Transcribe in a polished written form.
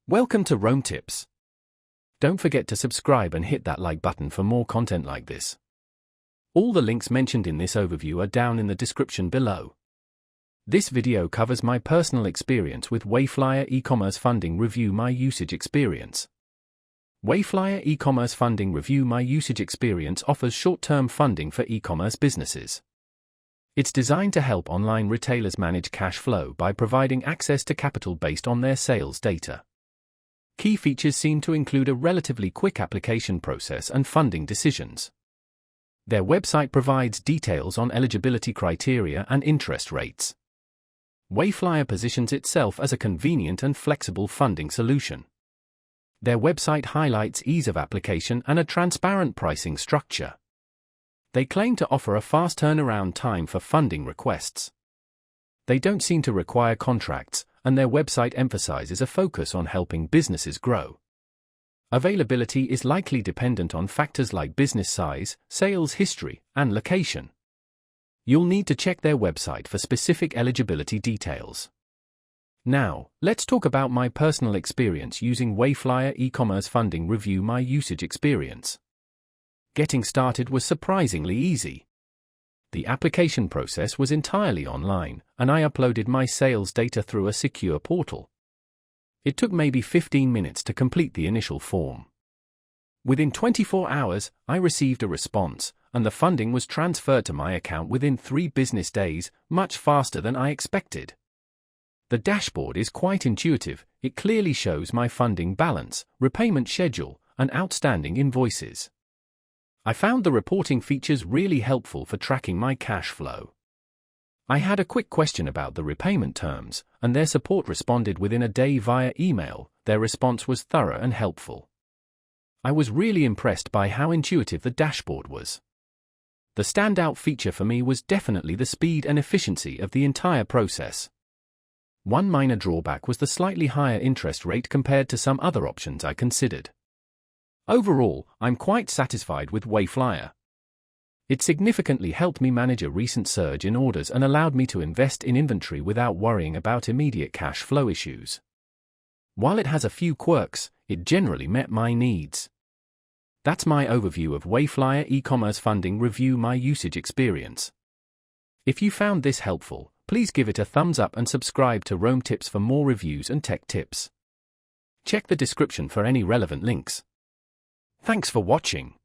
Welcome to Rome Tips. Don't forget to subscribe and hit that like button for more content like this. All the links mentioned in this overview are down in the description below. This video covers my personal experience with Wayflyer e-commerce funding. Review my usage experience. Wayflyer e-commerce funding. Review my usage experience offers short-term funding for e-commerce businesses. It's designed to help online retailers manage cash flow by providing access to capital based on their sales data. Key features seem to include a relatively quick application process and funding decisions. Their website provides details on eligibility criteria and interest rates. Wayflyer positions itself as a convenient and flexible funding solution. Their website highlights ease of application and a transparent pricing structure. They claim to offer a fast turnaround time for funding requests. They don't seem to require contracts, and their website emphasizes a focus on helping businesses grow. Availability is likely dependent on factors like business size, sales history, and location. You'll need to check their website for specific eligibility details. Now, let's talk about my personal experience using Wayflyer e-commerce funding. Review my usage experience. Getting started was surprisingly easy. The application process was entirely online, and I uploaded my sales data through a secure portal. It took maybe 15 minutes to complete the initial form. Within 24 hours, I received a response, and the funding was transferred to my account within 3 business days, much faster than I expected. The dashboard is quite intuitive. It clearly shows my funding balance, repayment schedule, and outstanding invoices. I found the reporting features really helpful for tracking my cash flow. I had a quick question about the repayment terms, and their support responded within a day via email. Their response was thorough and helpful. I was really impressed by how intuitive the dashboard was. The standout feature for me was definitely the speed and efficiency of the entire process. One minor drawback was the slightly higher interest rate compared to some other options I considered. Overall, I'm quite satisfied with Wayflyer. It significantly helped me manage a recent surge in orders and allowed me to invest in inventory without worrying about immediate cash flow issues. While it has a few quirks, it generally met my needs. That's my overview of Wayflyer e-commerce funding. Review my usage experience. If you found this helpful, please give it a thumbs up and subscribe to Rome Tips for more reviews and tech tips. Check the description for any relevant links. Thanks for watching.